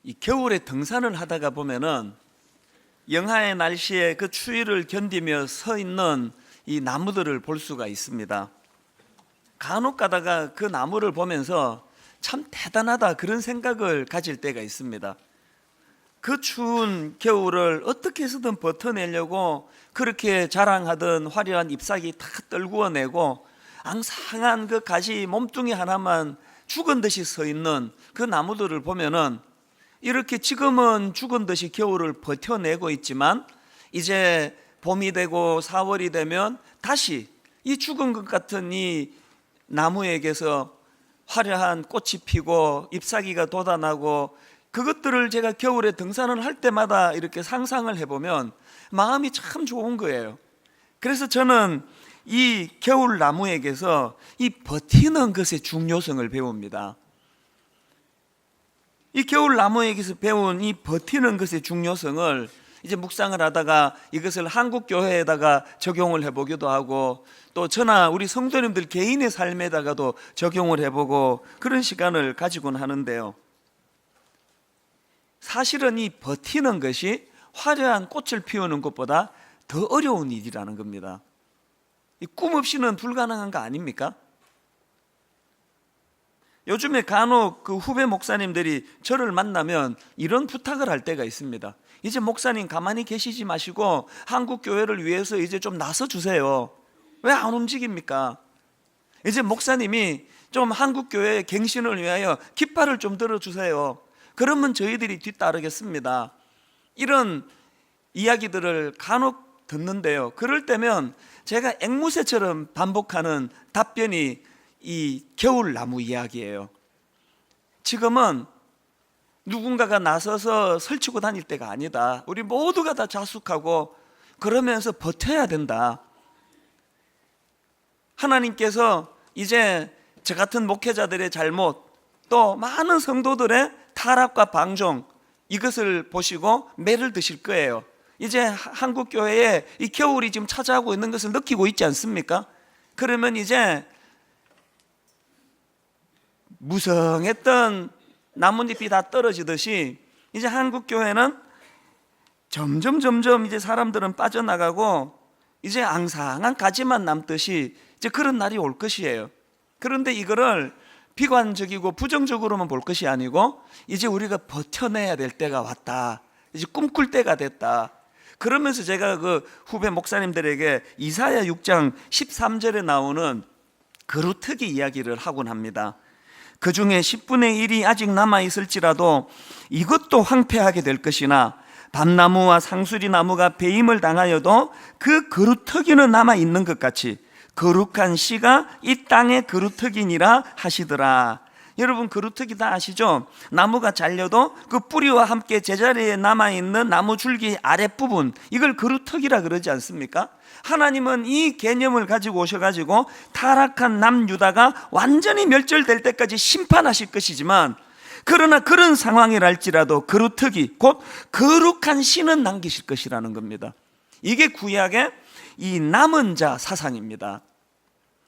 이 겨울에 등산을 하다가 보면은 영하의 날씨에 그 추위를 견디며 서 있는 이 나무들을 볼 수가 있습니다. 간혹 가다가 그 나무를 보면서 참 대단하다 그런 생각을 가질 때가 있습니다. 그 추운 겨울을 어떻게 해서든 버텨내려고 그렇게 자랑하던 화려한 잎사귀 다 떨구어내고 앙상한 그 가지 몸뚱이 하나만 죽은 듯이 서 있는 그 나무들을 보면은 이렇게 지금은 죽은 듯이 겨울을 버텨내고 있지만 이제 봄이 되고 4월이 되면 다시 이 죽은 것 같은 이 나무에게서 화려한 꽃이 피고 잎사귀가 돋아나고 그것들을 제가 겨울에 등산을 할 때마다 이렇게 상상을 해보면 마음이 참 좋은 거예요. 그래서 저는 이 겨울 나무에게서 이 버티는 것의 중요성을 배웁니다. 이 겨울 나무에게서 배운 이 버티는 것의 중요성을 이제 묵상을 하다가 이것을 한국 교회에다가 적용을 해보기도 하고 또 저나 우리 성도님들 개인의 삶에다가도 적용을 해보고 그런 시간을 가지곤 하는데요. 사실은 이 버티는 것이 화려한 꽃을 피우는 것보다 더 어려운 일이라는 겁니다. 이 꿈 없이는 불가능한 거 아닙니까? 요즘에 간혹 그 후배 목사님들이 저를 만나면 이런 부탁을 할 때가 있습니다. 이제 목사님 가만히 계시지 마시고 한국 교회를 위해서 이제 좀 나서 주세요. 왜 안 움직입니까? 이제 목사님이 좀 한국 교회의 갱신을 위하여 깃발을 좀 들어주세요. 그러면 저희들이 뒤따르겠습니다. 이런 이야기들을 간혹 듣는데요. 그럴 때면 제가 앵무새처럼 반복하는 답변이 이 겨울나무 이야기예요. 지금은 누군가가 나서서 설치고 다닐 때가 아니다. 우리 모두가 다 자숙하고 그러면서 버텨야 된다. 하나님께서 이제 저 같은 목회자들의 잘못 또 많은 성도들의 타락과 방종 이것을 보시고 매를 드실 거예요. 이제 한국 교회에 이 겨울이 지금 찾아오고 있는 것을 느끼고 있지 않습니까? 그러면 이제 무성했던 나뭇잎이 다 떨어지듯이 이제 한국 교회는 점점 이제 사람들은 빠져나가고 이제 앙상한 가지만 남듯이 이제 그런 날이 올 것이에요. 그런데 이거를 비관적이고 부정적으로만 볼 것이 아니고 이제 우리가 버텨내야 될 때가 왔다. 이제 꿈꿀 때가 됐다. 그러면서 제가 그 후배 목사님들에게 이사야 6장 13절에 나오는 그루터기 이야기를 하곤 합니다. 그 중에 10분의 1이 아직 남아있을지라도 이것도 황폐하게 될 것이나 밤나무와 상수리나무가 배임을 당하여도 그 그루터기는 남아있는 것 같이 거룩한 씨가 이 땅의 그루터기니라 하시더라. 여러분 그루터기 다 아시죠? 나무가 잘려도 그 뿌리와 함께 제자리에 남아있는 나무 줄기 아랫부분 이걸 그루터기라 그러지 않습니까? 하나님은 이 개념을 가지고 오셔가지고 타락한 남유다가 완전히 멸절될 때까지 심판하실 것이지만 그러나 그런 상황이랄지라도 그루터기 곧 거룩한 씨는 남기실 것이라는 겁니다. 이게 구약의 이 남은 자 사상입니다.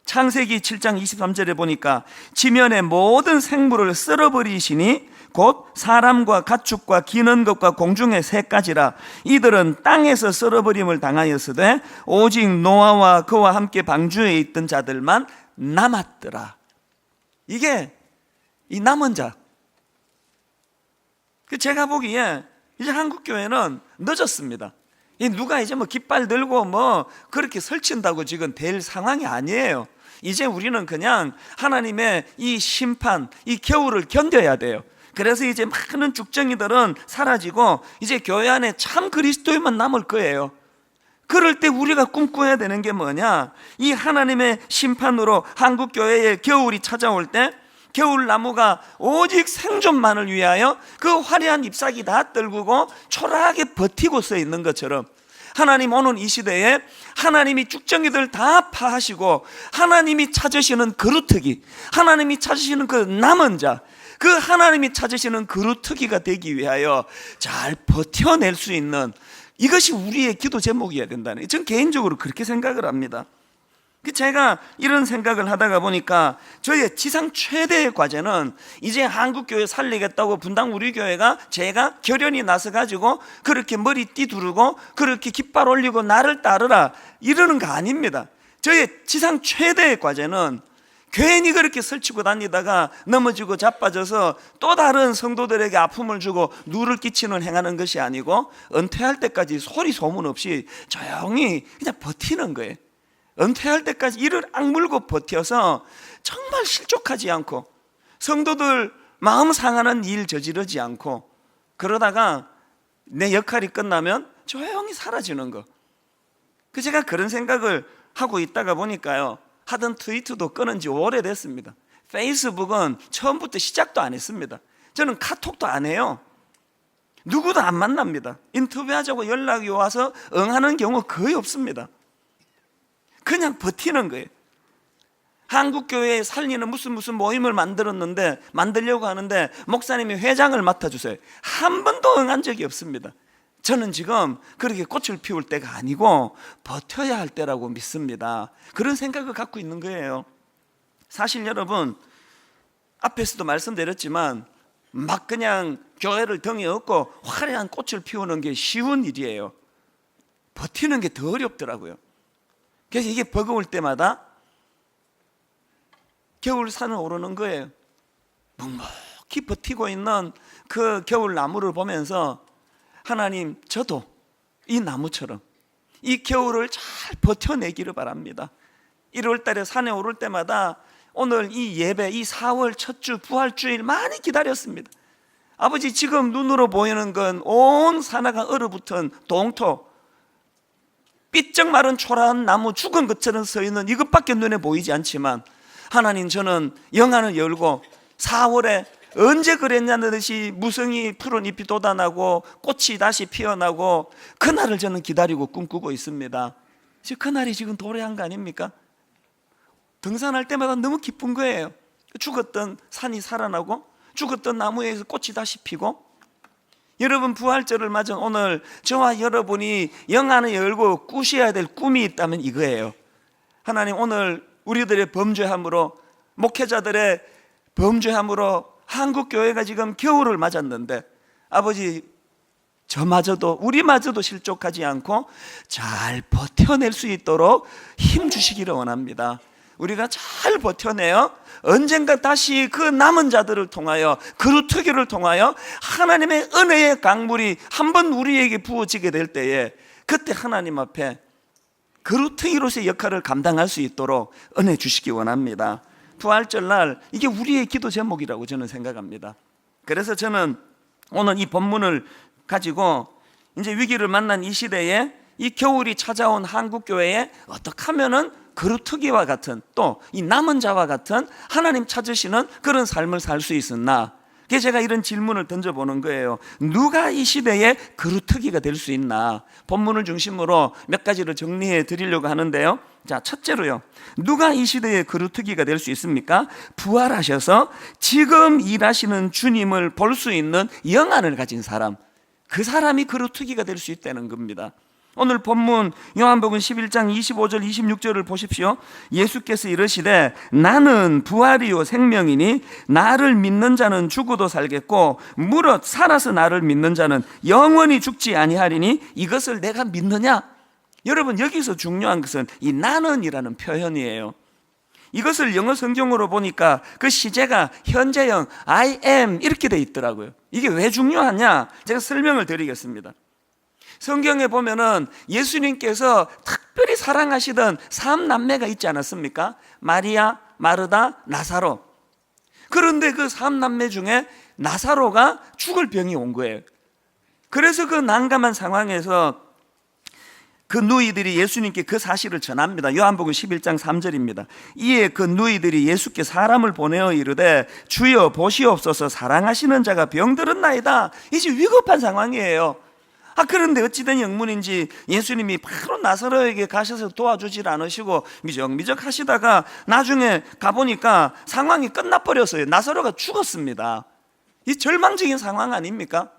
창세기 7장 23절에 보니까 지면의 모든 생물을 쓸어버리시니 곧 사람과 가축과 기는 것과 공중의 새까지라 이들은 땅에서 쓸어버림을 당하였으되 오직 노아와 그와 함께 방주에 있던 자들만 남았더라. 이게 이 남은 자. 제가 보기에 이제 한국교회는 늦었습니다. 누가 이제 뭐 깃발 들고 뭐 그렇게 설친다고 지금 될 상황이 아니에요. 이제 우리는 그냥 하나님의 이 심판, 이 겨울을 견뎌야 돼요. 그래서 이제 많은 죽정이들은 사라지고 이제 교회 안에 참 그리스도인만 남을 거예요. 그럴 때 우리가 꿈꿔야 되는 게 뭐냐? 이 하나님의 심판으로 한국 교회에 겨울이 찾아올 때 겨울나무가 오직 생존만을 위하여 그 화려한 잎사귀 다 떨구고 초라하게 버티고 서 있는 것처럼 하나님 오는 이 시대에 하나님이 죽정이들 다 파하시고 하나님이 찾으시는 그루터기, 하나님이 찾으시는 그 남은 자, 그 하나님이 찾으시는 그루터기가 되기 위하여 잘 버텨낼 수 있는 이것이 우리의 기도 제목이어야 된다는, 전 개인적으로 그렇게 생각을 합니다. 제가 이런 생각을 하다가 보니까 저의 지상 최대의 과제는 이제 한국교회 살리겠다고 분당 우리 교회가 제가 결연히 나서 가지고 그렇게 머리띠 두르고 그렇게 깃발 올리고 나를 따르라 이러는 거 아닙니다. 저의 지상 최대의 과제는 괜히 그렇게 설치고 다니다가 넘어지고 자빠져서 또 다른 성도들에게 아픔을 주고 누를 끼치는 행하는 것이 아니고 은퇴할 때까지 소리 소문 없이 조용히 그냥 버티는 거예요. 은퇴할 때까지 이를 악물고 버텨서 정말 실족하지 않고 성도들 마음 상하는 일 저지르지 않고 그러다가 내 역할이 끝나면 조용히 사라지는 거. 제가 그런 생각을 하고 있다가 보니까요, 하던 트위터도 끊은 지 오래됐습니다. 페이스북은 처음부터 시작도 안 했습니다. 저는 카톡도 안 해요. 누구도 안 만납니다. 인터뷰하자고 연락이 와서 응하는 경우 거의 없습니다. 그냥 버티는 거예요. 한국교회에 살리는 무슨 모임을 만들려고 하는데 목사님이 회장을 맡아주세요. 한 번도 응한 적이 없습니다. 저는 지금 그렇게 꽃을 피울 때가 아니고 버텨야 할 때라고 믿습니다. 그런 생각을 갖고 있는 거예요. 사실 여러분, 앞에서도 말씀드렸지만 막 그냥 교회를 등에 업고 화려한 꽃을 피우는 게 쉬운 일이에요. 버티는 게 더 어렵더라고요. 그래서 이게 버거울 때마다 겨울산을 오르는 거예요. 묵묵히 버티고 있는 그 겨울 나무를 보면서 하나님, 저도 이 나무처럼 이 겨울을 잘 버텨내기를 바랍니다. 1월 달에 산에 오를 때마다 오늘 이 예배, 이 4월 첫 주 부활주일 많이 기다렸습니다. 아버지, 지금 눈으로 보이는 건 온 산하가 얼어붙은 동토, 삐쩍 마른 초라한 나무 죽은 것처럼 서 있는 이것밖에 눈에 보이지 않지만 하나님, 저는 영안을 열고 4월에 언제 그랬냐는 듯이 무성이 푸른 잎이 돋아나고 꽃이 다시 피어나고 그날을 저는 기다리고 꿈꾸고 있습니다. 그날이 지금 도래한 거 아닙니까? 등산할 때마다 너무 기쁜 거예요. 죽었던 산이 살아나고 죽었던 나무에서 꽃이 다시 피고. 여러분, 부활절을 맞은 오늘 저와 여러분이 영안을 열고 꾸셔야 될 꿈이 있다면 이거예요. 하나님, 오늘 우리들의 범죄함으로, 목회자들의 범죄함으로 한국교회가 지금 겨울을 맞았는데 아버지, 저마저도 우리마저도 실족하지 않고 잘 버텨낼 수 있도록 힘 주시기를 원합니다. 우리가 잘 버텨내요 언젠가 다시 그 남은 자들을 통하여, 그루터기를 통하여 하나님의 은혜의 강물이 한번 우리에게 부어지게 될 때에 그때 하나님 앞에 그루터기로서의 역할을 감당할 수 있도록 은혜 주시기 원합니다. 부활절날 이게 우리의 기도 제목이라고 저는 생각합니다. 그래서 저는 오늘 이 본문을 가지고 이제 위기를 만난 이 시대에 이 겨울이 찾아온 한국교회에 어떻게 하면은 그루터기와 같은, 또 이 남은 자와 같은 하나님 찾으시는 그런 삶을 살 수 있었나? 그래서 제가 이런 질문을 던져보는 거예요. 누가 이 시대에 그루터기가 될 수 있나? 본문을 중심으로 몇 가지를 정리해 드리려고 하는데요. 자, 첫째로요, 누가 이 시대에 그루터기가 될 수 있습니까? 부활하셔서 지금 일하시는 주님을 볼 수 있는 영안을 가진 사람, 그 사람이 그루터기가 될 수 있다는 겁니다. 오늘 본문 요한복음 11장 25절 26절을 보십시오. 예수께서 이르시되 나는 부활이요 생명이니 나를 믿는 자는 죽어도 살겠고 무릇 살아서 나를 믿는 자는 영원히 죽지 아니하리니 이것을 내가 믿느냐? 여러분, 여기서 중요한 것은 이 나는이라는 표현이에요. 이것을 영어 성경으로 보니까 그 시제가 현재형 I am 이렇게 돼 있더라고요. 이게 왜 중요하냐? 제가 설명을 드리겠습니다. 성경에 보면은 예수님께서 특별히 사랑하시던 3남매가 있지 않았습니까? 마리아, 마르다, 나사로. 그런데 그 3남매 중에 나사로가 죽을 병이 온 거예요. 그래서 그 난감한 상황에서 그 누이들이 예수님께 그 사실을 전합니다. 요한복음 11장 3절입니다. 이에 그 누이들이 예수께 사람을 보내어 이르되 주여 보시옵소서, 사랑하시는 자가 병들었나이다. 이제 위급한 상황이에요. 그런데 어찌된 영문인지 예수님이 바로 나사로에게 가셔서 도와주질 않으시고 미적미적 하시다가 나중에 가보니까 상황이 끝나버렸어요. 나사로가 죽었습니다. 이 절망적인 상황 아닙니까?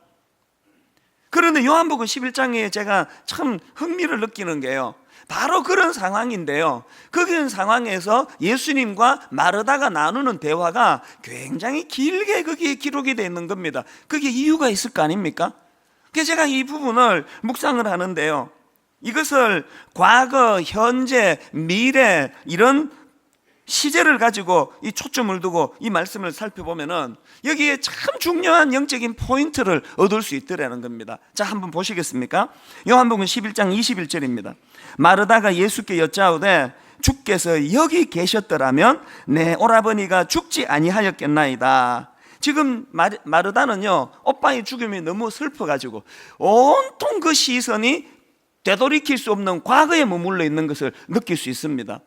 그런데 요한복음 11장에 제가 참 흥미를 느끼는 게요, 바로 그런 상황인데요. 그런 상황에서 예수님과 마르다가 나누는 대화가 굉장히 길게 거기에 기록이 되어 있는 겁니다. 그게 이유가 있을 거 아닙니까? 그래서 제가 이 부분을 묵상을 하는데요, 이것을 과거, 현재, 미래 이런 시제를 가지고 이 초점을 두고 이 말씀을 살펴보면은 여기에 참 중요한 영적인 포인트를 얻을 수 있더라는 겁니다. 자, 한번 보시겠습니까? 요한복음 11장 21절입니다. 마르다가 예수께 여짜오되 주께서 여기 계셨더라면 내 오라버니가 죽지 아니하였겠나이다. 지금 마르다는요, 오빠의 죽음이 너무 슬퍼가지고 온통 그 시선이 되돌이킬 수 없는 과거에 머물러 있는 것을 느낄 수 있습니다.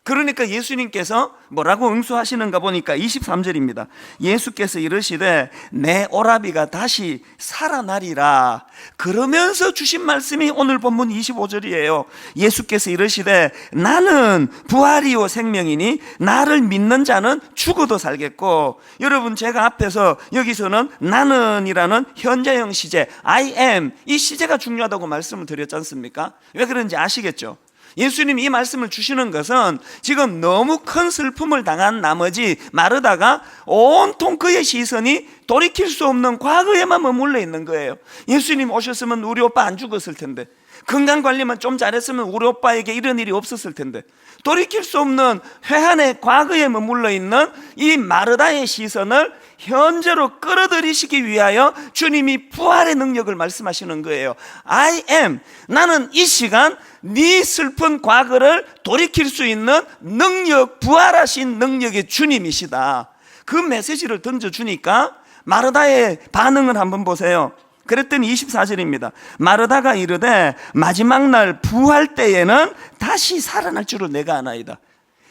그러니까 예수님께서 뭐라고 응수하시는가 보니까 23절입니다. 예수께서 이르시되 내 오라비가 다시 살아나리라. 그러면서 주신 말씀이 오늘 본문 25절이에요. 예수께서 이르시되 나는 부활이요 생명이니 나를 믿는 자는 죽어도 살겠고, 여러분 제가 앞에서 여기서는 나는이라는 현재형 시제 I am, 이 시제가 중요하다고 말씀을 드렸지 않습니까? 왜 그런지 아시겠죠? 예수님이 이 말씀을 주시는 것은 지금 너무 큰 슬픔을 당한 나머지 마르다가 온통 그의 시선이 돌이킬 수 없는 과거에만 머물러 있는 거예요. 예수님 오셨으면 우리 오빠 안 죽었을 텐데, 건강관리만 좀 잘했으면 우리 오빠에게 이런 일이 없었을 텐데, 돌이킬 수 없는 회한의 과거에 머물러 있는 이 마르다의 시선을 현재로 끌어들이시기 위하여 주님이 부활의 능력을 말씀하시는 거예요. I am, 나는 이 시간 네 슬픈 과거를 돌이킬 수 있는 능력, 부활하신 능력의 주님이시다. 그 메시지를 던져주니까 마르다의 반응을 한번 보세요. 그랬더니 24절입니다. 마르다가 이르되 마지막 날 부활 때에는 다시 살아날 줄을 내가 아나이다.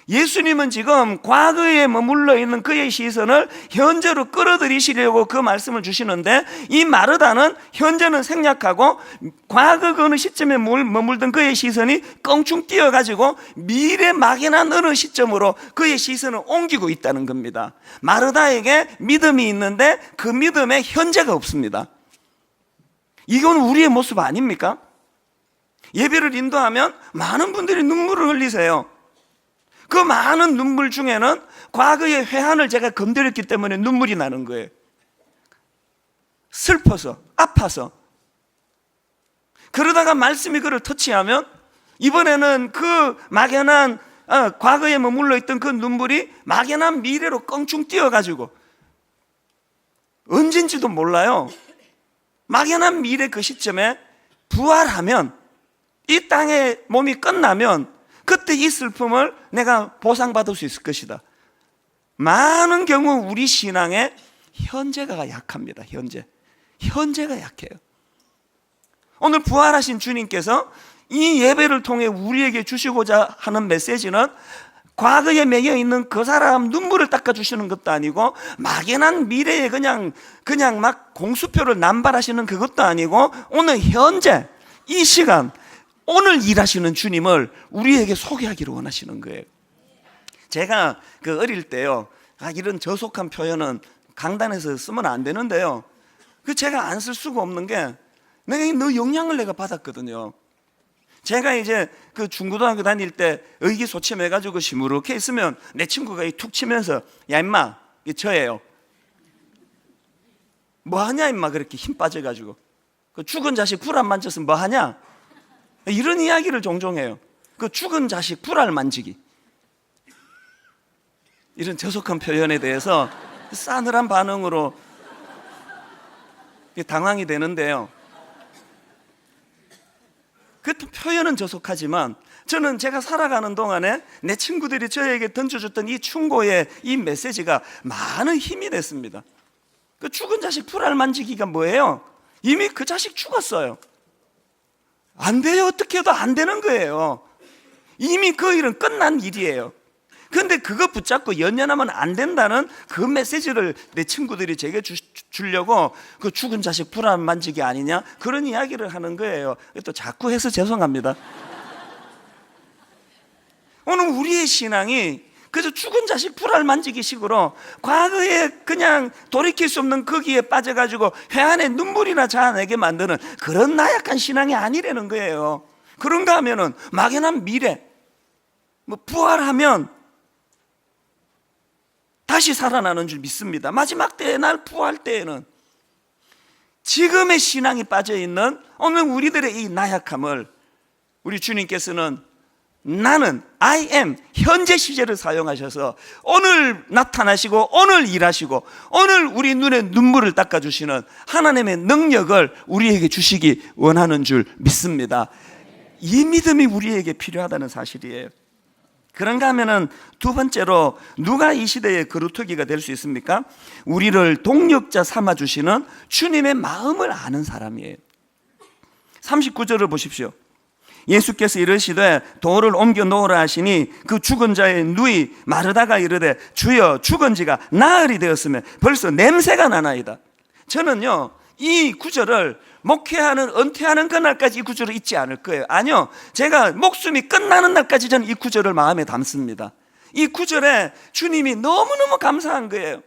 예수님은 지금 과거에 머물러 있는 그의 시선을 현재로 끌어들이시려고 그 말씀을 주시는데, 이 마르다는 현재는 생략하고 과거 그 어느 시점에 머물던 그의 시선이 껑충 뛰어가지고 미래 막연한 어느 시점으로 그의 시선을 옮기고 있다는 겁니다. 마르다에게 믿음이 있는데 그 믿음에 현재가 없습니다. 이건 우리의 모습 아닙니까? 예배를 인도하면 많은 분들이 눈물을 흘리세요. 그 많은 눈물 중에는 과거의 회한을 제가 건드렸기 때문에 눈물이 나는 거예요. 슬퍼서, 아파서. 그러다가 말씀이 그를 터치하면 이번에는 그 막연한 과거에 머물러 있던 그 눈물이 막연한 미래로 껑충 뛰어가지고 언젠지도 몰라요. 막연한 미래 그 시점에 부활하면, 이 땅의 몸이 끝나면 그때 이 슬픔을 내가 보상받을 수 있을 것이다. 많은 경우 우리 신앙의 현재가 약합니다. 현재가 약해요. 오늘 부활하신 주님께서 이 예배를 통해 우리에게 주시고자 하는 메시지는 과거에 매여 있는 그 사람 눈물을 닦아주시는 것도 아니고, 막연한 미래에 그냥 막 공수표를 남발하시는 그것도 아니고, 오늘 현재 이 시간 오늘 일하시는 주님을 우리에게 소개하기를 원하시는 거예요. 제가 그 어릴 때요, 이런 저속한 표현은 강단에서 쓰면 안 되는데요, 그 제가 안 쓸 수가 없는 게, 내가 너 영향을 내가 받았거든요. 제가 이제 그 중고등학교 다닐 때 의기소침해가지고 시무룩해 있으면 내 친구가 툭 치면서 야 임마, 저예요. 뭐하냐 임마, 그렇게 힘 빠져가지고 그 죽은 자식 불 안 만졌으면 뭐하냐, 이런 이야기를 종종 해요. 그 죽은 자식 불알 만지기, 이런 저속한 표현에 대해서 싸늘한 반응으로 당황이 되는데요, 그 표현은 저속하지만 저는 제가 살아가는 동안에 내 친구들이 저에게 던져줬던 이 충고의 이 메시지가 많은 힘이 됐습니다. 그 죽은 자식 불알 만지기가 뭐예요? 이미 그 자식 죽었어요. 안 돼요. 어떻게 해도 안 되는 거예요. 이미 그 일은 끝난 일이에요. 그런데 그거 붙잡고 연연하면 안 된다는 그 메시지를 내 친구들이 제게 주려고 그 죽은 자식 불알 만지기 아니냐, 그런 이야기를 하는 거예요. 또 자꾸 해서 죄송합니다. 오늘 우리의 신앙이 그래서 죽은 자식 불알 만지기 식으로 과거에 그냥 돌이킬 수 없는 거기에 빠져가지고 회한의 눈물이나 자아내게 만드는 그런 나약한 신앙이 아니라는 거예요. 그런가 하면은 막연한 미래, 부활하면 다시 살아나는 줄 믿습니다. 마지막 때의 날 부활 때에는 지금의 신앙이 빠져있는 오늘 우리들의 이 나약함을 우리 주님께서는 나는 I am 현재 시제를 사용하셔서 오늘 나타나시고 오늘 일하시고 오늘 우리 눈에 눈물을 닦아주시는 하나님의 능력을 우리에게 주시기 원하는 줄 믿습니다. 이 믿음이 우리에게 필요하다는 사실이에요. 그런가 하면은 두 번째로 누가 이 시대의 거루터기가 될 수 있습니까? 우리를 동력자 삼아주시는 주님의 마음을 아는 사람이에요. 39절을 보십시오. 예수께서 이르시되 돌을 옮겨 놓으라 하시니 그 죽은 자의 누이 마르다가 이르되 주여 죽은 지가 나흘이 되었으면 벌써 냄새가 나나이다. 저는요 이 구절을 목회하는 은퇴하는 그날까지 이 구절을 잊지 않을 거예요. 아니요, 제가 목숨이 끝나는 날까지 저는 이 구절을 마음에 담습니다. 이 구절에 주님이 너무너무 감사한 거예요.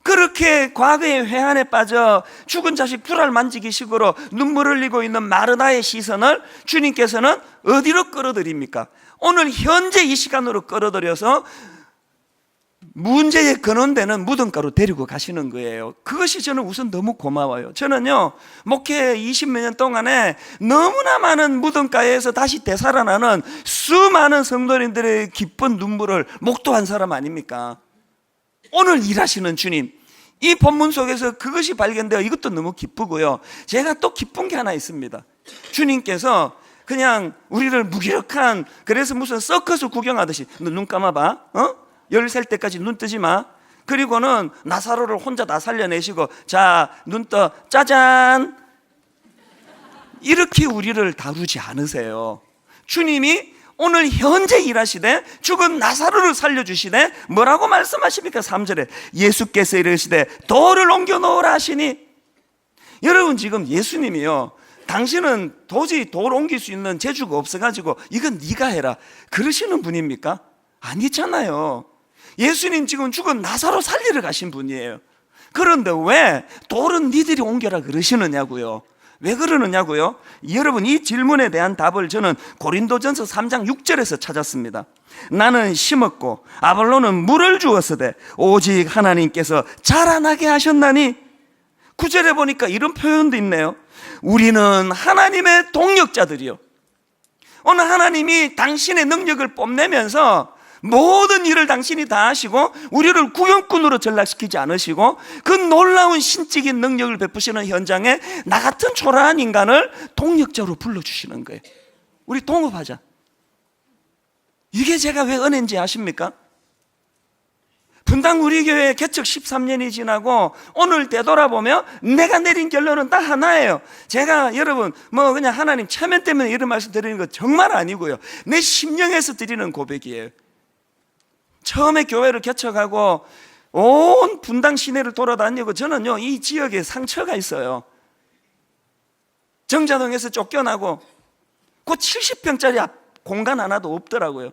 그렇게 과거의 회한에 빠져 죽은 자식 불알 만지기 식으로 눈물 흘리고 있는 마르다의 시선을 주님께서는 어디로 끌어들입니까? 오늘 현재 이 시간으로 끌어들여서 문제의 근원되는 무덤가로 데리고 가시는 거예요. 그것이 저는 우선 너무 고마워요. 저는요 목회 20몇 년 동안에 너무나 많은 무덤가에서 다시 되살아나는 수많은 성도님들의 기쁜 눈물을 목도한 사람 아닙니까? 오늘 일하시는 주님, 이 본문 속에서 그것이 발견되어 이것도 너무 기쁘고요. 제가 또 기쁜 게 하나 있습니다. 주님께서 그냥 우리를 무기력한, 그래서 무슨 서커스 구경하듯이 너 눈 감아봐, 10살 때까지 눈 뜨지 마. 그리고는 나사로를 혼자 다 살려내시고 자, 눈 떠, 짜잔, 이렇게 우리를 다루지 않으세요. 주님이 오늘 현재 일하시되 죽은 나사로를 살려주시되 뭐라고 말씀하십니까? 3절에 예수께서 이르시되 돌을 옮겨 놓으라 하시니, 여러분 지금 예수님이요 당신은 도저히 돌 옮길 수 있는 재주가 없어가지고 이건 네가 해라 그러시는 분입니까? 아니잖아요. 예수님 지금 죽은 나사로 살리러 가신 분이에요. 그런데 왜 돌은 니들이 옮겨라 그러시느냐고요. 왜 그러느냐고요? 여러분 이 질문에 대한 답을 저는 고린도전서 3장 6절에서 찾았습니다. 나는 심었고 아볼로는 물을 주었으되 오직 하나님께서 자라나게 하셨나니. 9절에 보니까 이런 표현도 있네요. 우리는 하나님의 동력자들이요. 오늘 하나님이 당신의 능력을 뽐내면서 모든 일을 당신이 다 하시고 우리를 구경꾼으로 전락시키지 않으시고 그 놀라운 신적인 능력을 베푸시는 현장에 나 같은 초라한 인간을 동력자로 불러주시는 거예요. 우리 동업하자. 이게 제가 왜 은혜인지 아십니까? 분당 우리 교회 개척 13년이 지나고 오늘 되돌아보면 내가 내린 결론은 딱 하나예요. 제가 여러분 그냥 하나님 체면 때문에 이런 말씀 드리는 거 정말 아니고요, 내 심령에서 드리는 고백이에요. 처음에 교회를 개척하고 온 분당 시내를 돌아다니고 저는요 이 지역에 상처가 있어요. 정자동에서 쫓겨나고 그 70평짜리 공간 하나도 없더라고요.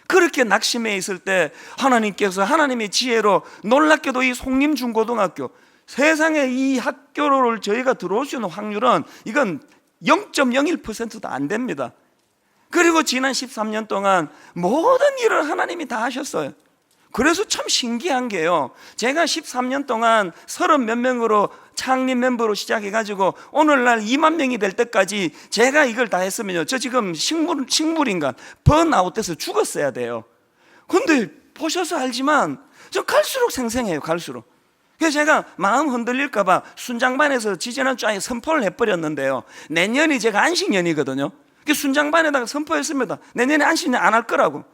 그렇게 낙심해 있을 때 하나님께서 하나님의 지혜로 놀랍게도 이 송림중고등학교, 세상에 이 학교를 저희가 들어올 수 있는 확률은 이건 0.01%도 안 됩니다. 그리고 지난 13년 동안 모든 일을 하나님이 다 하셨어요. 그래서 참 신기한 게요, 제가 13년 동안 30몇 명으로 창립 멤버로 시작해가지고 오늘날 2만 명이 될 때까지 제가 이걸 다 했으면요 저 지금 식물인간 번아웃돼서 죽었어야 돼요. 근데 보셔서 알지만 저 갈수록 생생해요. 갈수록. 그래서 제가 마음 흔들릴까봐 순장반에서 지지난주에 선포를 해버렸는데요, 내년이 제가 안식년이거든요. 순장반에다가 선포했습니다. 내년에 안식년 안 할 거라고.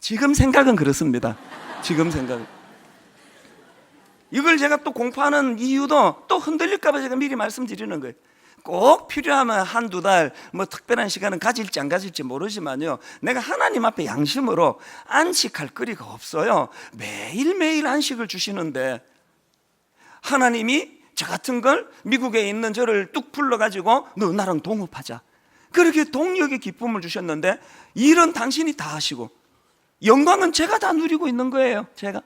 지금 생각은 그렇습니다. 지금 생각은. 이걸 제가 또 공포하는 이유도 또 흔들릴까봐 제가 미리 말씀드리는 거예요. 꼭 필요하면 한두 달 특별한 시간은 가질지 안 가질지 모르지만요, 내가 하나님 앞에 양심으로 안식할 거리가 없어요. 매일매일 안식을 주시는데 하나님이 저 같은 걸 미국에 있는 저를 뚝 불러가지고 너 나랑 동업하자, 그렇게 동력의 기쁨을 주셨는데 일은 당신이 다 하시고 영광은 제가 다 누리고 있는 거예요. 제가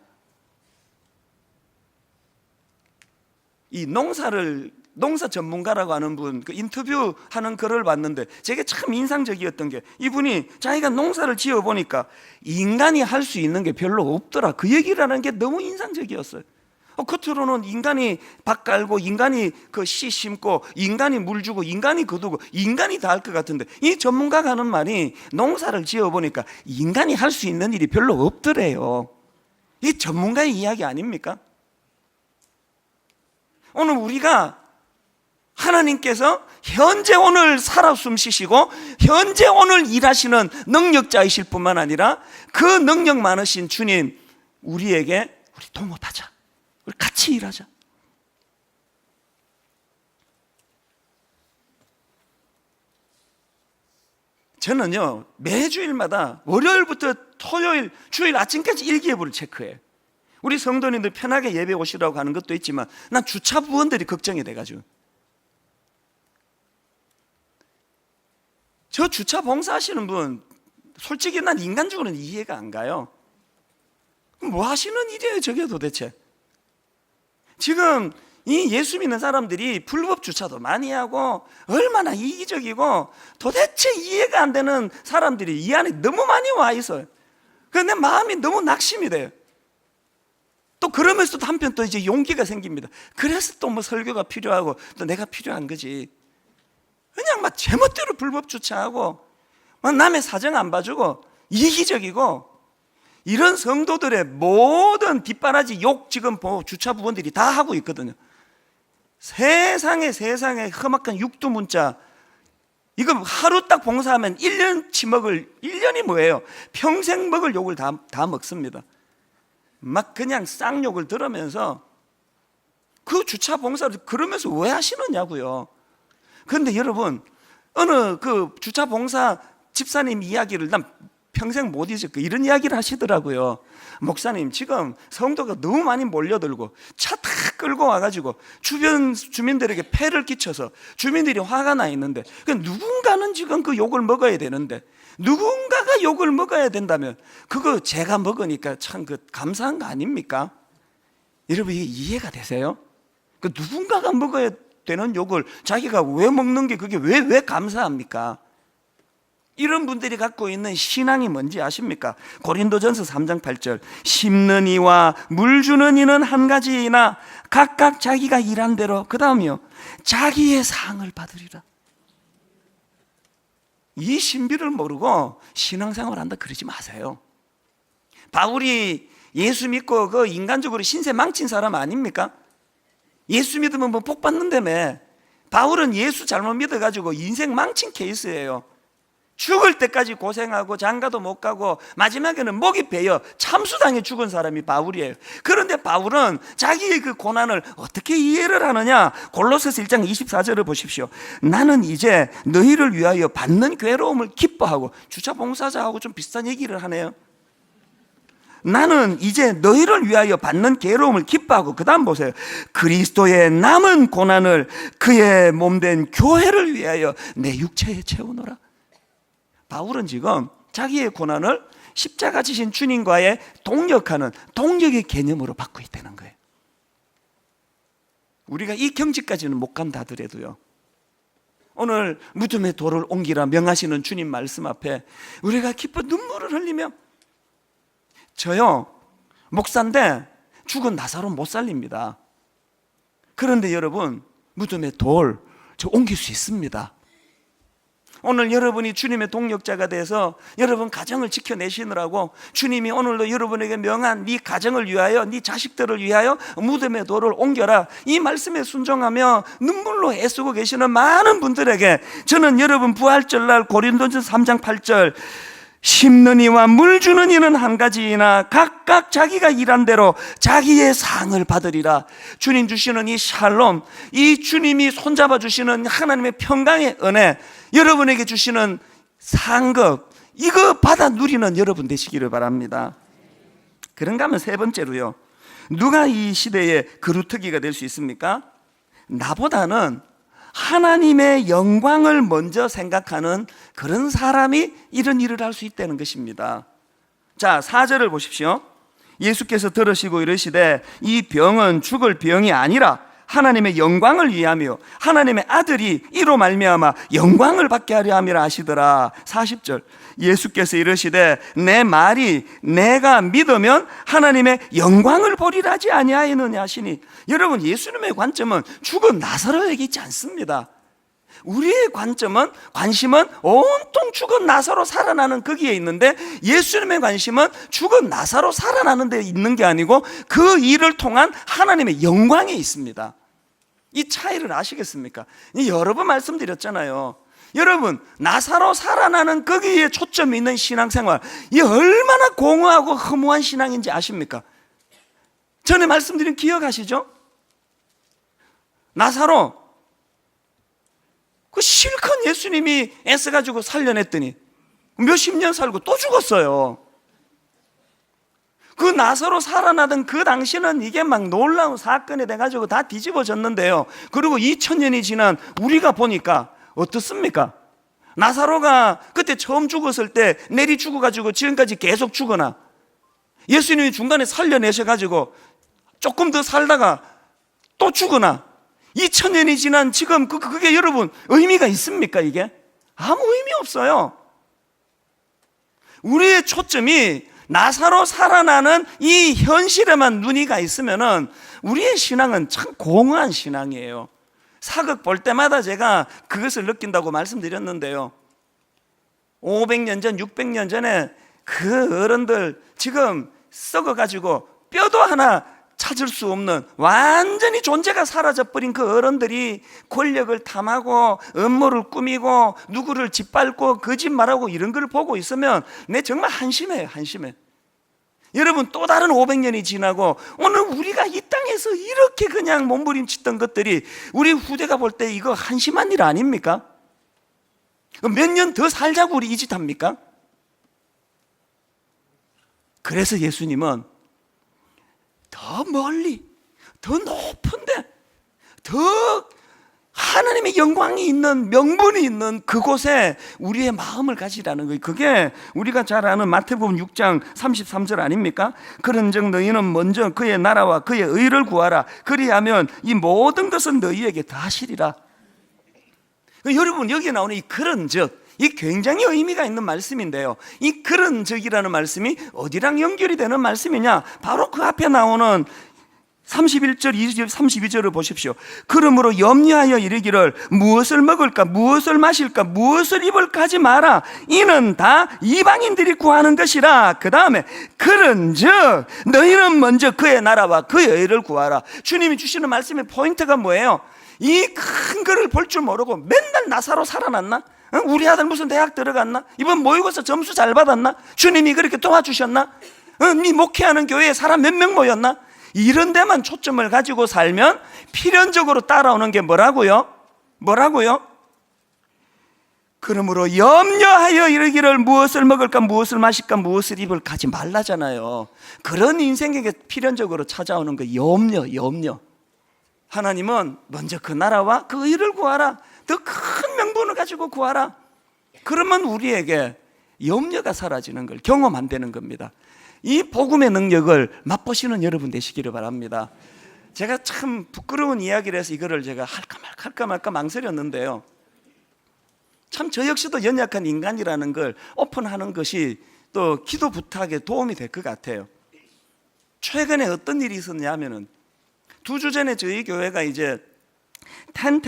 이 농사를 농사 전문가라고 하는 분 그 인터뷰하는 글을 봤는데 제게 참 인상적이었던 게 이분이 자기가 농사를 지어보니까 인간이 할 수 있는 게 별로 없더라, 그 얘기를 하는 게 너무 인상적이었어요. 겉으로는 인간이 밭 갈고 인간이 그 씨 심고 인간이 물 주고 인간이 거두고 인간이 다 할 것 같은데 이 전문가가 하는 말이 농사를 지어보니까 인간이 할 수 있는 일이 별로 없더래요. 이 전문가의 이야기 아닙니까? 오늘 우리가 하나님께서 현재 오늘 살아 숨쉬시고 현재 오늘 일하시는 능력자이실 뿐만 아니라 그 능력 많으신 주님, 우리에게 우리 동업하자, 우리 같이 일하자. 저는요 매주일마다 월요일부터 토요일 주일 아침까지 일기예보를 체크해요. 우리 성도님들 편하게 예배 오시라고 하는 것도 있지만 난 주차 부원들이 걱정이 돼가지고, 저 주차 봉사하시는 분 솔직히 난 인간적으로는 이해가 안 가요. 뭐 하시는 일이에요 저게 도대체? 지금 이 예수 믿는 사람들이 불법 주차도 많이 하고 얼마나 이기적이고 도대체 이해가 안 되는 사람들이 이 안에 너무 많이 와 있어요. 그런데 마음이 너무 낙심이 돼요. 또 그러면서도 한편 또 이제 용기가 생깁니다. 그래서 또 뭐 설교가 필요하고 또 내가 필요한 거지. 그냥 막 제멋대로 불법 주차하고 막 남의 사정 안 봐주고 이기적이고, 이런 성도들의 모든 뒷바라지 욕 지금 주차 부원들이 다 하고 있거든요. 세상에 험악한 육두문자, 이거 하루 딱 봉사하면 1년치 먹을, 1년이 뭐예요? 평생 먹을 욕을 다 먹습니다. 막 그냥 쌍욕을 들으면서 그 주차 봉사를 그러면서 왜 하시느냐고요. 그런데 여러분, 어느 그 주차 봉사 집사님 이야기를 난 평생 못 잊을 거, 이런 이야기를 하시더라고요. 목사님, 지금 성도가 너무 많이 몰려들고 차 다 끌고 와가지고 주변 주민들에게 폐를 끼쳐서 주민들이 화가 나 있는데 누군가는 지금 그 욕을 먹어야 되는데, 누군가가 욕을 먹어야 된다면 그거 제가 먹으니까 참 그 감사한 거 아닙니까? 여러분 이게 이해가 되세요? 그 누군가가 먹어야 되는 욕을 자기가 왜 먹는 게 그게 왜 감사합니까? 이런 분들이 갖고 있는 신앙이 뭔지 아십니까? 고린도전서 3장 8절, 심는 이와 물 주는 이는 한 가지이나 각각 자기가 일한 대로, 그 다음이요, 자기의 상을 받으리라. 이 신비를 모르고 신앙생활 한다 그러지 마세요. 바울이 예수 믿고 그 인간적으로 신세 망친 사람 아닙니까? 예수 믿으면 뭐 복 받는다며. 바울은 예수 잘못 믿어가지고 인생 망친 케이스예요. 죽을 때까지 고생하고 장가도 못 가고 마지막에는 목이 베어 참수당해 죽은 사람이 바울이에요. 그런데 바울은 자기의 그 고난을 어떻게 이해를 하느냐? 골로새서 1장 24절을 보십시오. 나는 이제 너희를 위하여 받는 괴로움을 기뻐하고, 주차 봉사자하고 좀 비슷한 얘기를 하네요. 나는 이제 너희를 위하여 받는 괴로움을 기뻐하고, 그 다음 보세요. 그리스도의 남은 고난을 그의 몸된 교회를 위하여 내 육체에 채우노라. 바울은 지금 자기의 고난을 십자가 지신 주님과의 동력하는 동력의 개념으로 받고 있다는 거예요. 우리가 이 경지까지는 못 간다 하더라도요, 오늘 무덤의 돌을 옮기라 명하시는 주님 말씀 앞에 우리가 기뻐 눈물을 흘리며, 저요 목사인데 죽은 나사로 못 살립니다. 그런데 여러분, 무덤의 돌 저 옮길 수 있습니다. 오늘 여러분이 주님의 동력자가 돼서 여러분 가정을 지켜내시느라고 주님이 오늘도 여러분에게 명한 네 가정을 위하여, 네 자식들을 위하여 무덤의 돌을 옮겨라, 이 말씀에 순종하며 눈물로 애쓰고 계시는 많은 분들에게 저는 여러분 부활절날 고린도전서 3장 8절, 심는 이와 물 주는 이는 한 가지이나 각각 자기가 일한 대로 자기의 상을 받으리라. 주님 주시는 이 샬롬, 이 주님이 손잡아 주시는 하나님의 평강의 은혜, 여러분에게 주시는 상급, 이거 받아 누리는 여러분 되시기를 바랍니다. 그런가 하면 세 번째로요, 누가 이 시대의 그루터기가 될 수 있습니까? 나보다는 하나님의 영광을 먼저 생각하는 그런 사람이 이런 일을 할 수 있다는 것입니다. 자, 4절을 보십시오. 예수께서 들으시고 이르시되 이 병은 죽을 병이 아니라 하나님의 영광을 위하며 하나님의 아들이 이로 말미암아 영광을 받게 하려 함이라 하시더라. 40절 예수께서 이르시되 내 말이 내가 믿으면 하나님의 영광을 보리라 하지 아니하였느냐 하시니, 여러분 예수님의 관점은 죽은 나사로에게 있지 않습니다. 우리의 관심은 온통 죽은 나사로 살아나는 거기에 있는데, 예수님의 관심은 죽은 나사로 살아나는 데 있는 게 아니고 그 일을 통한 하나님의 영광에 있습니다. 이 차이를 아시겠습니까? 여러 번 말씀드렸잖아요. 여러분, 나사로 살아나는 거기에 초점이 있는 신앙생활, 이 얼마나 공허하고 허무한 신앙인지 아십니까? 전에 말씀드린 기억하시죠? 나사로 그 실컷 예수님이 애써가지고 살려냈더니 몇십 년 살고 또 죽었어요. 그 나사로 살아나던 그 당시는 이게 막 놀라운 사건이 돼가지고 다 뒤집어졌는데요. 그리고 2000년이 지난 우리가 보니까 어떻습니까? 나사로가 그때 처음 죽었을 때 내리 죽어가지고 지금까지 계속 죽거나, 예수님이 중간에 살려내셔가지고 조금 더 살다가 또 죽거나, 2000년이 지난 지금 그게 여러분 의미가 있습니까? 이게 아무 의미 없어요. 우리의 초점이 나사로 살아나는 이 현실에만 눈이 가 있으면은 우리의 신앙은 참 공허한 신앙이에요. 사극 볼 때마다 제가 그것을 느낀다고 말씀드렸는데요, 500년 전 600년 전에 그 어른들 지금 썩어가지고 뼈도 하나 찾을 수 없는 완전히 존재가 사라져버린 그 어른들이 권력을 탐하고 음모를 꾸미고 누구를 짓밟고 거짓말하고 이런 걸 보고 있으면 내 정말 한심해요. 한심해. 여러분, 또 다른 500년이 지나고 오늘 우리가 이 땅에서 이렇게 그냥 몸부림치던 것들이 우리 후대가 볼 때 이거 한심한 일 아닙니까? 몇 년 더 살자고 우리 이 짓 합니까? 그래서 예수님은 더 멀리, 더 높은데, 더 하나님의 영광이 있는, 명분이 있는 그곳에 우리의 마음을 가지라는 거예요. 그게 우리가 잘 아는 마태복음 6장 33절 아닙니까? 그런즉 너희는 먼저 그의 나라와 그의 의를 구하라. 그리하면 이 모든 것은 너희에게 다하시리라. 여러분, 여기에 나오는 이 그런즉, 이 굉장히 의미가 있는 말씀인데요, 이 그런즉이라는 말씀이 어디랑 연결이 되는 말씀이냐? 바로 그 앞에 나오는 31절, 20절, 32절을 보십시오. 그러므로 염려하여 이르기를 무엇을 먹을까, 무엇을 마실까, 무엇을 입을까 하지 마라. 이는 다 이방인들이 구하는 것이라. 그 다음에 그런즉 너희는 먼저 그의 나라와 그의 의를 구하라. 주님이 주시는 말씀의 포인트가 뭐예요? 이 큰 거를 볼 줄 모르고 맨날 나사로 살아났나? 우리 아들 무슨 대학 들어갔나? 이번 모의고사 점수 잘 받았나? 주님이 그렇게 도와주셨나? 네 목회하는 교회에 사람 몇 명 모였나? 이런 데만 초점을 가지고 살면 필연적으로 따라오는 게 뭐라고요? 그러므로 염려하여 이르기를 무엇을 먹을까, 무엇을 마실까, 무엇을 입을까 하지 말라잖아요. 그런 인생에게 필연적으로 찾아오는 거 염려. 하나님은 먼저 그 나라와 그 의를 구하라. 더 큰 명분을 가지고 구하라. 그러면 우리에게 염려가 사라지는 걸 경험한다는 겁니다. 이 복음의 능력을 맛보시는 여러분 되시기를 바랍니다. 제가 참 부끄러운 이야기를 해서 이거를 제가 할까 말까 망설였는데요, 참 저 역시도 연약한 인간이라는 걸 오픈하는 것이 또 기도 부탁에 도움이 될 것 같아요. 최근에 어떤 일이 있었냐면은 2주 전에 저희 교회가 이제 10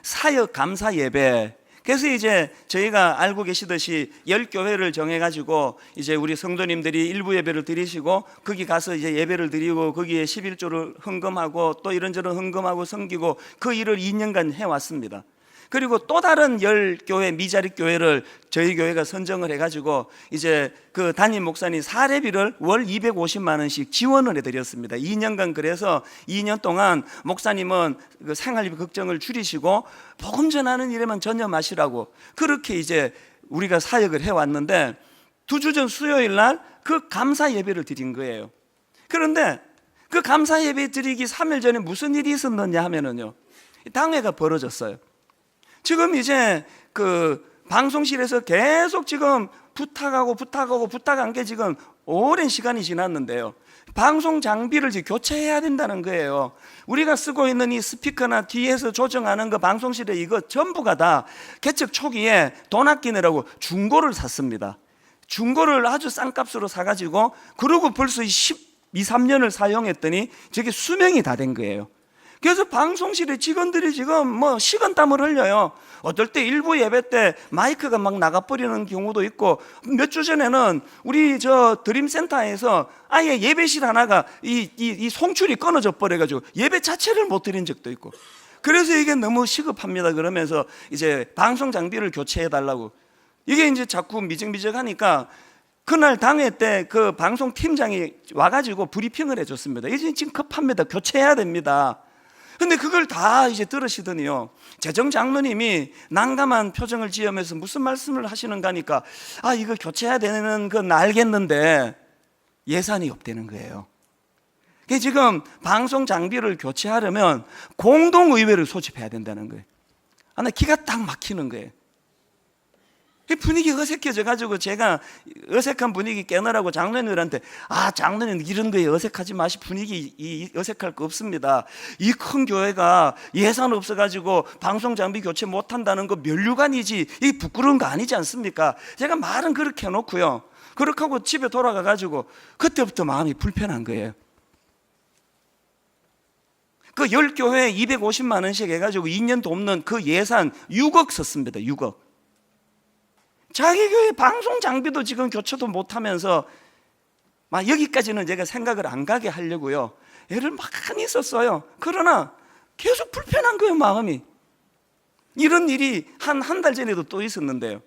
사역 감사 예배, 그래서 이제 저희가 알고 계시듯이 10교회를 정해가지고 이제 우리 성도님들이 일부 예배를 드리시고 거기 가서 이제 예배를 드리고 거기에 11조를 헌금하고 또 이런저런 헌금하고 섬기고 그 일을 2년간 해왔습니다. 그리고 또 다른 10교회 미자립 교회를 저희 교회가 선정을 해가지고 이제 그 담임 목사님 사례비를 월 250만 원씩 지원을 해드렸습니다. 2년간. 그래서 2년 동안 목사님은 그 생활비 걱정을 줄이시고 복음 전하는 일에만 전념하시라고 그렇게 이제 우리가 사역을 해왔는데 2주 전 수요일 날 그 감사 예배를 드린 거예요. 그런데 그 감사 예배 드리기 3일 전에 무슨 일이 있었느냐 하면은요, 당회가 벌어졌어요. 지금 이제 그 방송실에서 계속 지금 부탁한 게 지금 오랜 시간이 지났는데요, 방송 장비를 이제 교체해야 된다는 거예요. 우리가 쓰고 있는 이 스피커나 뒤에서 조정하는 그 방송실에 이거 전부가 다 개척 초기에 돈 아끼느라고 중고를 샀습니다. 중고를 아주 싼 값으로 사가지고, 그러고 벌써 12, 13년을 사용했더니 저게 수명이 다 된 거예요. 그래서 방송실에 직원들이 지금 뭐 식은땀을 흘려요. 어떨 때 일부 예배 때 마이크가 막 나가버리는 경우도 있고, 몇 주 전에는 우리 저 드림센터에서 아예 예배실 하나가 이 송출이 끊어져 버려가지고 예배 자체를 못 드린 적도 있고, 그래서 이게 너무 시급합니다. 그러면서 이제 방송 장비를 교체해 달라고. 이게 이제 자꾸 미적미적하니까 그날 당회 때 그 방송 팀장이 와가지고 브리핑을 해줬습니다. 이제 지금 급합니다. 교체해야 됩니다. 근데 그걸 다 이제 들으시더니요, 재정 장로님이 난감한 표정을 지으면서 무슨 말씀을 하시는가 하니까, 아, 이거 교체해야 되는 건 알겠는데 예산이 없다는 거예요. 지금 방송 장비를 교체하려면 공동의회를 소집해야 된다는 거예요. 나 기가 딱 막히는 거예요. 분위기 어색해져 가지고 제가 어색한 분위기 깨느라고 장로님들한테, 장로님 이런 거에 어색하지 마시, 분위기 어색할 거 없습니다. 이 큰 교회가 예산 없어 가지고 방송 장비 교체 못 한다는 거 면류관이지, 이 부끄러운 거 아니지 않습니까? 제가 말은 그렇게 해놓고요, 그렇게 하고 집에 돌아가 가지고 그때부터 마음이 불편한 거예요. 그 10교회에 250만 원씩 해가지고 2년 돕는 그 예산 6억 썼습니다. 6억. 자기 교회 방송 장비도 지금 교체도 못하면서 막 여기까지는 제가 생각을 안 가게 하려고요, 애를 많이 썼어요. 그러나 계속 불편한 거예요, 마음이. 이런 일이 한 달 전에도 또 있었는데요,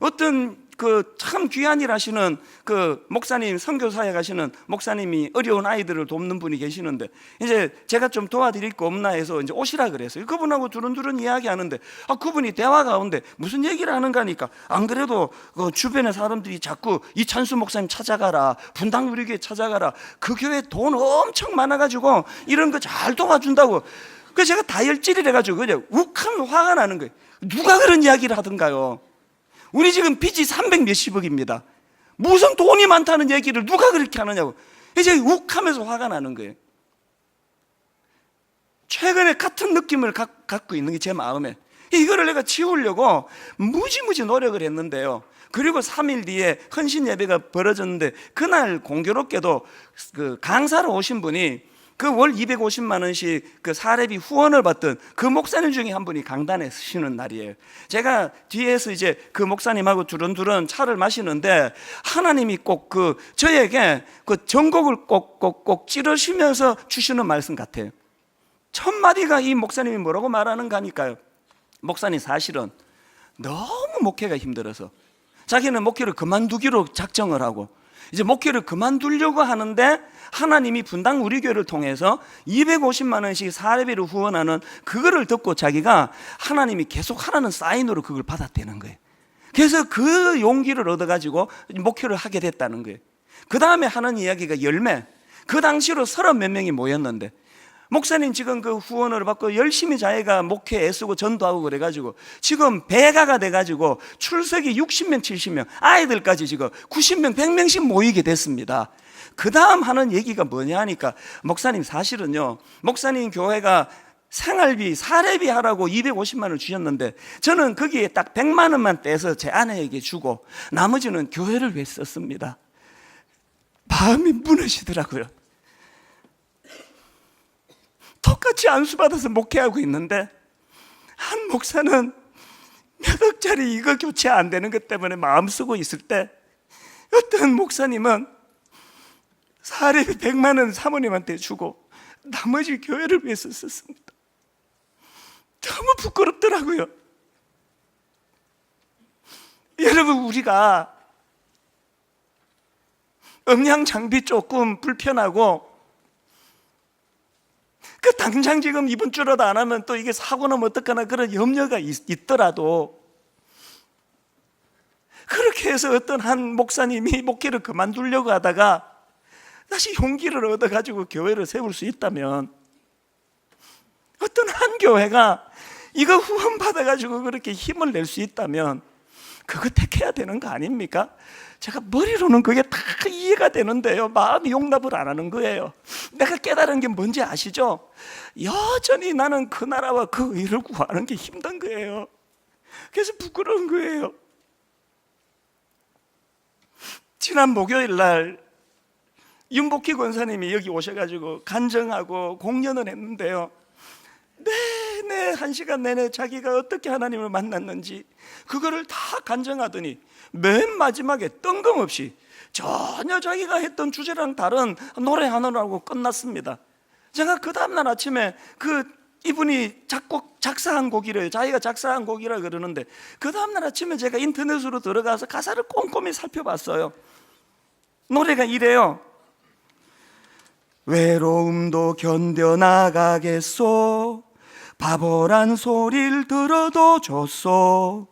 어떤 그 참 귀한 일 하시는 그 목사님, 선교사에 가시는 목사님이 어려운 아이들을 돕는 분이 계시는데, 이제 제가 좀 도와드릴 거 없나 해서 이제 오시라 그랬어요. 그분하고 두런두런 이야기하는데, 그분이 대화 가운데 무슨 얘기를 하는가 하니까, 안 그래도 그 주변의 사람들이 자꾸 이찬수 목사님 찾아가라, 분당 우리 교회 찾아가라, 그 교회 돈 엄청 많아가지고 이런 거 잘 도와준다고. 그래서 제가 다혈질이라 가지고 그냥 욱하면 화가 나는 거예요. 누가 그런 이야기를 하던가요? 우리 지금 빚이 300 몇십억입니다. 무슨 돈이 많다는 얘기를 누가 그렇게 하느냐고. 이제 욱하면서 화가 나는 거예요. 최근에 같은 느낌을 갖고 있는 게 제 마음에, 이거를 내가 치우려고 무지무지 노력을 했는데요, 그리고 3일 뒤에 헌신 예배가 벌어졌는데, 그날 공교롭게도 그 강사로 오신 분이 그 월 250만 원씩 그 사례비 후원을 받던 그 목사님 중에 한 분이 강단에 서시는 날이에요. 제가 뒤에서 이제 그 목사님하고 두런두런 차를 마시는데, 하나님이 꼭 저에게 그 전곡을 꼭 찌르시면서 주시는 말씀 같아요. 첫 마디가 이 목사님이 뭐라고 말하는가 하니까요, 목사님 사실은 너무 목회가 힘들어서 자기는 목회를 그만두기로 작정을 하고, 이제 목회를 그만두려고 하는데, 하나님이 분당 우리 교회를 통해서 250만 원씩 사례비를 후원하는 그거를 듣고 자기가 하나님이 계속 하라는 사인으로 그걸 받았다는 거예요. 그래서 그 용기를 얻어가지고 목회를 하게 됐다는 거예요. 그 다음에 하는 이야기가 열매. 그 당시로 30몇 명이 모였는데, 목사님 지금 그 후원을 받고 열심히 자기가 목회 애쓰고 전도하고 그래가지고 지금 배가가 돼가지고 출석이 60명 70명, 아이들까지 지금 90명 100명씩 모이게 됐습니다. 그 다음 하는 얘기가 뭐냐 하니까, 목사님 사실은요, 목사님 교회가 생활비 사례비 하라고 250만 원을 주셨는데, 저는 거기에 딱 100만 원만 떼서 제 아내에게 주고 나머지는 교회를 위해 썼습니다. 마음이 무너지더라고요. 똑같이 안수받아서 목회하고 있는데, 한 목사는 몇 억짜리 이거 교체 안 되는 것 때문에 마음 쓰고 있을 때, 어떤 목사님은 사례비 100만 원 사모님한테 주고 나머지 교회를 위해서 썼습니다. 너무 부끄럽더라고요. 여러분, 우리가 음향 장비 조금 불편하고, 그 당장 지금 이번 주라도 안 하면 또 이게 사고 나면 어떡하나 그런 염려가 있더라도, 그렇게 해서 어떤 한 목사님이 목회를 그만두려고 하다가 다시 용기를 얻어가지고 교회를 세울 수 있다면, 어떤 한 교회가 이거 후원 받아가지고 그렇게 힘을 낼 수 있다면 그거 택해야 되는 거 아닙니까? 제가 머리로는 그게 다 이해가 되는데요, 마음이 용납을 안 하는 거예요. 내가 깨달은 게 뭔지 아시죠? 여전히 나는 그 나라와 그 의를 구하는 게 힘든 거예요. 그래서 부끄러운 거예요. 지난 목요일 날 윤복희 권사님이 여기 오셔가지고 간증하고 공연을 했는데요, 내내 1시간 내내 자기가 어떻게 하나님을 만났는지 그거를 다 간증하더니 맨 마지막에 뜬금없이 전혀 자기가 했던 주제랑 다른 노래 하느라고 끝났습니다. 제가 그 다음날 아침에 이분이 작사한 곡이래요. 자기가 작사한 곡이라 그러는데 그 다음날 아침에 제가 인터넷으로 들어가서 가사를 꼼꼼히 살펴봤어요. 노래가 이래요. 외로움도 견뎌나가겠소, 바보란 소리를 들어도 좋소,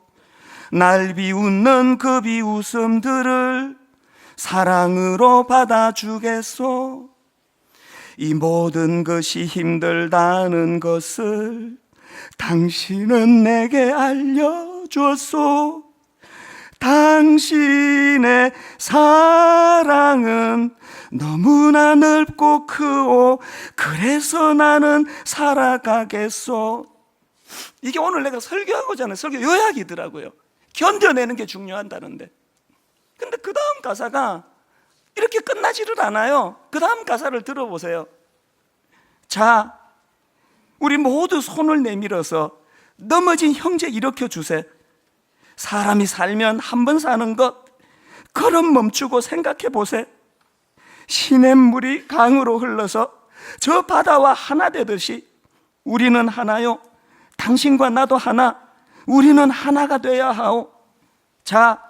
날 비웃는 그 비웃음들을 사랑으로 받아주겠소, 이 모든 것이 힘들다는 것을 당신은 내게 알려줬소, 당신의 사랑은 너무나 넓고 크오, 그래서 나는 살아가겠소. 이게 오늘 내가 설교하고자 하는 설교 요약이더라고요. 견뎌내는 게 중요하다는데. 근데 그 다음 가사가 이렇게 끝나지를 않아요. 그 다음 가사를 들어보세요. 자, 우리 모두 손을 내밀어서 넘어진 형제 일으켜 주세. 사람이 살면 한 번 사는 것, 걸음 멈추고 생각해 보세. 시냇물이 강으로 흘러서 저 바다와 하나 되듯이 우리는 하나요. 당신과 나도 하나. 우리는 하나가 돼야 하오. 자,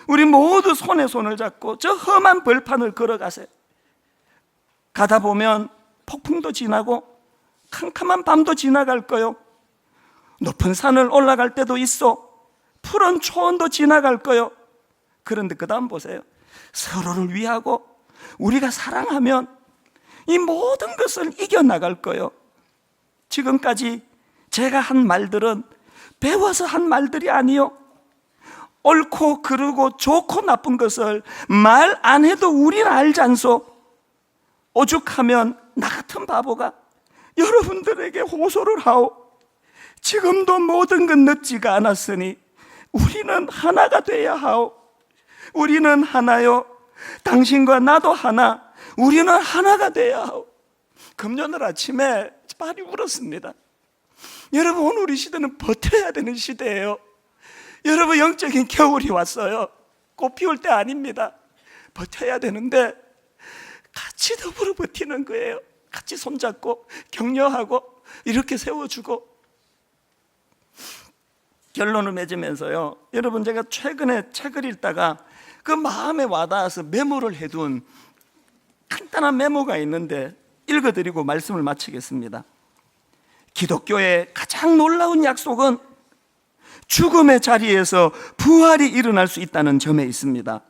우리 모두 손에 손을 잡고 저 험한 벌판을 걸어가세. 가다 보면 폭풍도 지나고 캄캄한 밤도 지나갈 거요. 높은 산을 올라갈 때도 있어. 푸른 초원도 지나갈 거요. 그런데 그 다음 보세요. 서로를 위하고 우리가 사랑하면 이 모든 것을 이겨나갈 거요. 지금까지 제가 한 말들은 배워서 한 말들이 아니요, 옳고 그르고 좋고 나쁜 것을 말 안 해도 우리는 알잖소. 오죽하면 나 같은 바보가 여러분들에게 호소를 하오. 지금도 모든 건 늦지가 않았으니 우리는 하나가 돼야 하오. 우리는 하나요. 당신과 나도 하나. 우리는 하나가 돼야 하오. 금요일 아침에 많이 울었습니다. 여러분, 오늘 우리 시대는 버텨야 되는 시대예요. 여러분, 영적인 겨울이 왔어요. 꽃 피울 때 아닙니다. 버텨야 되는데 같이 더불어 버티는 거예요. 같이 손잡고 격려하고 이렇게 세워주고. 결론을 맺으면서요, 여러분, 제가 최근에 책을 읽다가 그 마음에 와닿아서 메모를 해둔 간단한 메모가 있는데 읽어드리고 말씀을 마치겠습니다. 기독교의 가장 놀라운 약속은 죽음의 자리에서 부활이 일어날 수 있다는 점에 있습니다.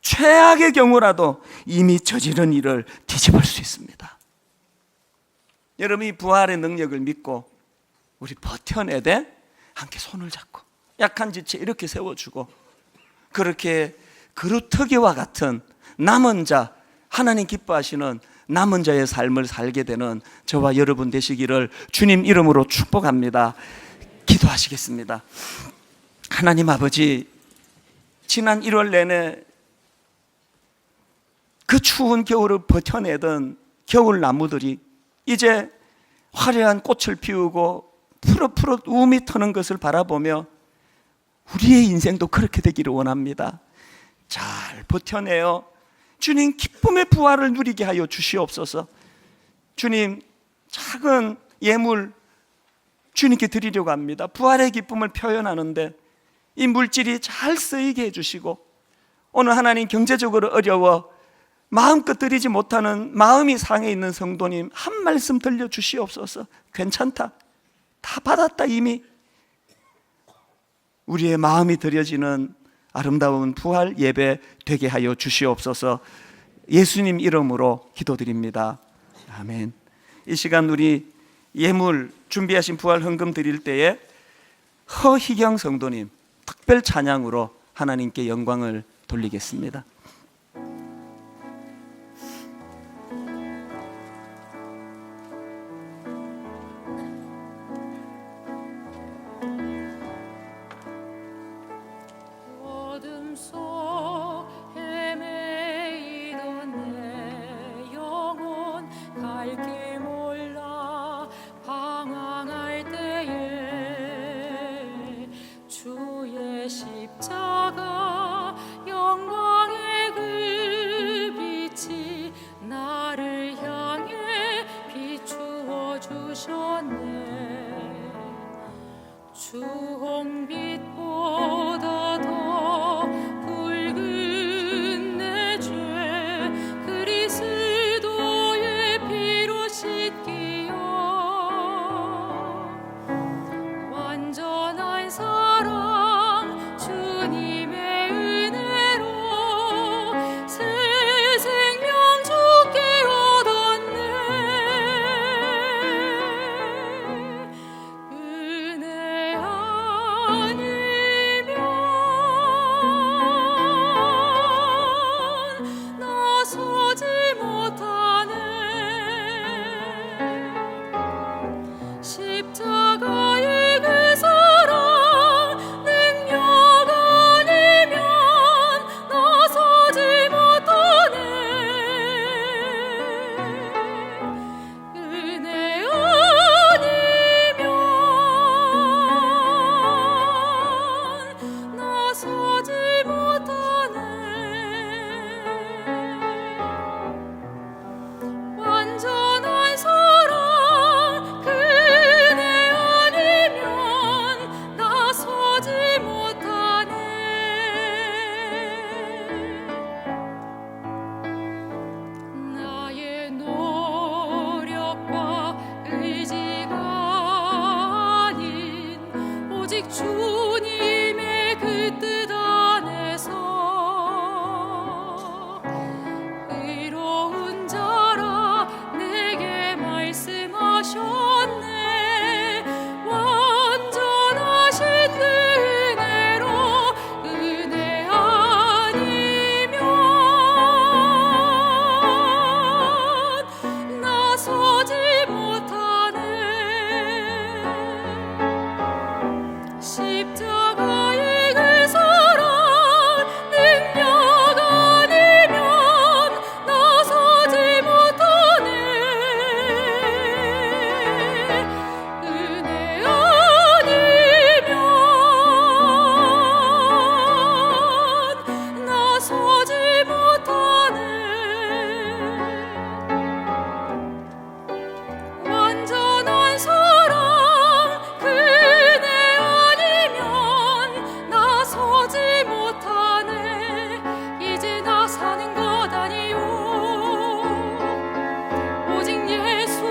최악의 경우라도 이미 저지른 일을 뒤집을 수 있습니다. 여러분, 이 부활의 능력을 믿고 우리 버텨내되 함께 손을 잡고 약한 지체 이렇게 세워주고, 그렇게 그루터기와 같은 남은 자, 하나님 기뻐하시는 남은 자의 삶을 살게 되는 저와 여러분 되시기를 주님 이름으로 축복합니다. 기도하시겠습니다. 하나님 아버지, 지난 1월 내내 그 추운 겨울을 버텨내던 겨울 나무들이 이제 화려한 꽃을 피우고 푸릇푸릇 우음이 터는 것을 바라보며 우리의 인생도 그렇게 되기를 원합니다. 잘 버텨내어 주님 기쁨의 부활을 누리게 하여 주시옵소서. 주님, 작은 예물 주님께 드리려고 합니다. 부활의 기쁨을 표현하는데 이 물질이 잘 쓰이게 해주시고, 오늘 하나님 경제적으로 어려워 마음껏 드리지 못하는 마음이 상해 있는 성도님 한 말씀 들려주시옵소서. 괜찮다, 다 받았다 이미. 우리의 마음이 드려지는 아름다운 부활 예배 되게 하여 주시옵소서. 예수님 이름으로 기도드립니다. 아멘. 이 시간 우리 예물 준비하신 부활 헌금 드릴 때에 허희경 성도님 특별 찬양으로 하나님께 영광을 돌리겠습니다. 어둠 속 헤매이던 내 영혼 갈 길 몰라 방황할 때에 주의 십자가 영광의 그 빛이 나를 향해 비추어 주셨네. 주홍빛보다 더 붉은 내 죄 그리스도의 피로 씻기어 완전한 사랑 주님의 은혜로 새 생명 주께 얻었네. 은혜 아니면 나서지 못하네. 십자가의 그 사랑 능력 아니면 나서지 못하네. 은혜 아니면 나서지 못하네. 완전한 사랑 그네 아니면 나서지 못하네. 나의 노력과 의지가 아닌 오직 주님의 그 뜻 안에서 의로운 자라 내게 말씀하셨네. 완전하신 그 은혜로 은혜 아니면 나서지 못하네. 십자가의 그 사랑 능력 아니면 나서지 못하네. 은혜 아니면 나서지 못하네. 완전한 사랑 그네 아니면 나서지 못하네. 이제 나 사는 것 아니요 오직 예수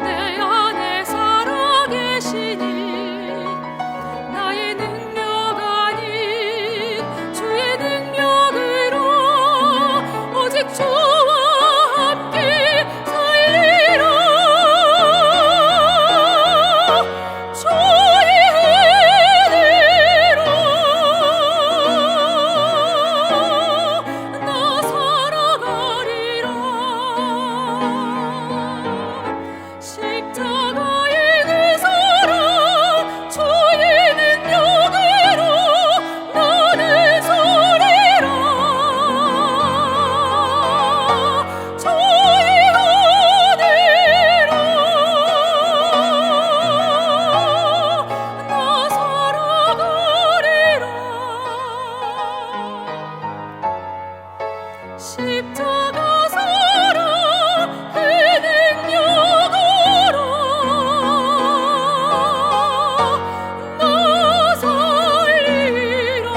내 안에 살아계시니 나의 능력 아닌 주의 능력으로 오직 주와 함께 살리라. 주의 은혜로 나 살아가리라. 십자가의 그 사랑 주의 능력으로 나는 서리라. 주의 은혜로 나 살아가리라. 십자가 사랑 그 능력으로 나 살리라.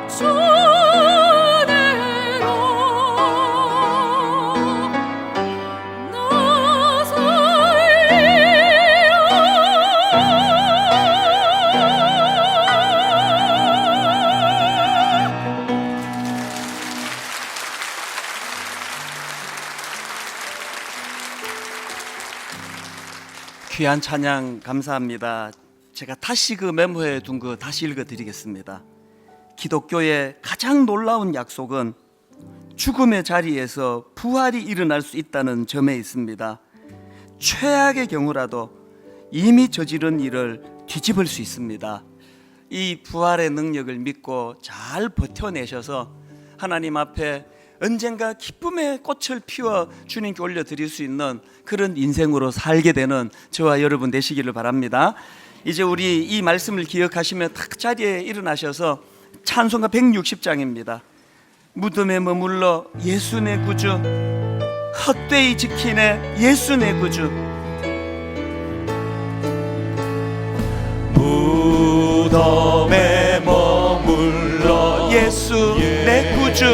주 은혜로 나 귀한 찬양 감사합니다. 제가 다시 그 메모해 둔 거 다시 읽어 드리겠습니다. 기독교의 가장 놀라운 약속은 죽음의 자리에서 부활이 일어날 수 있다는 점에 있습니다. 최악의 경우라도 이미 저지른 일을 뒤집을 수 있습니다. 이 부활의 능력을 믿고 잘 버텨내셔서 하나님 앞에 언젠가 기쁨의 꽃을 피워 주님께 올려드릴 수 있는 그런 인생으로 살게 되는 저와 여러분 되시기를 바랍니다. 이제 우리 이 말씀을 기억하시면 탁 자리에 일어나셔서 찬송가 160장입니다. 무덤에 머물러 예수 내 구주, 헛되이 지키네 예수 내 구주. 무덤에 머물러 예수 내 구주,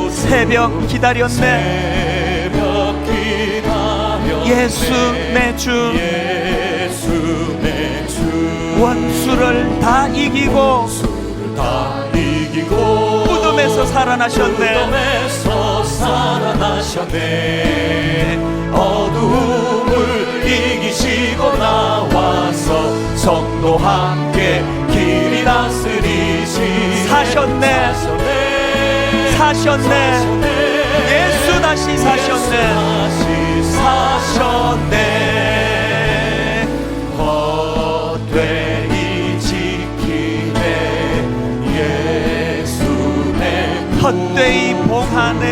새벽 기다렸네 예수 내 주, 원수를 다 이기고 무덤에서 살아나셨네 어둠을 이기시고 나와서 성도 함께 길이 다스리시 사셨네 예수 다시 사셨네 헛되이 지키네 예수 내 헛되이 봉하네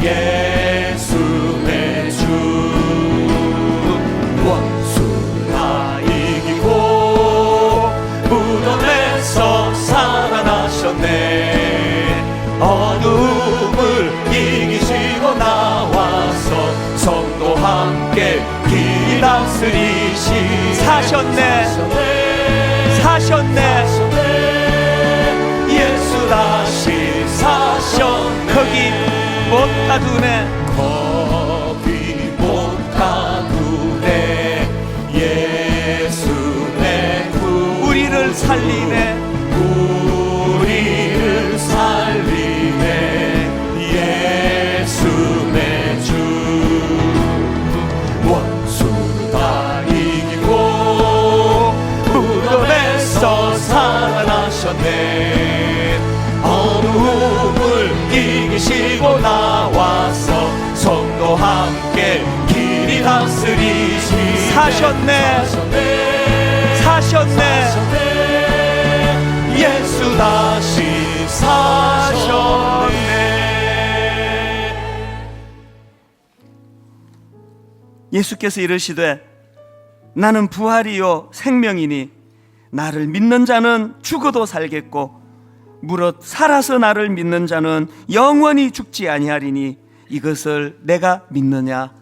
예수 내 주 원수 다 이기고 무덤에서 살아나셨네 어둠을 이기시고 나와서 성도 함께 길 다스리시 사셨네 예수 다시 사셨네 거기 못 가두네 예수 내 구 우리를 살리네 예수 내 주 원수 다 이기고 무덤에서 살아나셨네 어둠을 이기시고 나와서 성도 함께 길이 다스리시 사셨네 예수 다시 사셨네 예수께서 이르시되 나는 부활이요 생명이니 나를 믿는 자는 죽어도 살겠고 무릇 살아서 나를 믿는 자는 영원히 죽지 아니하리니 이것을 내가 믿느냐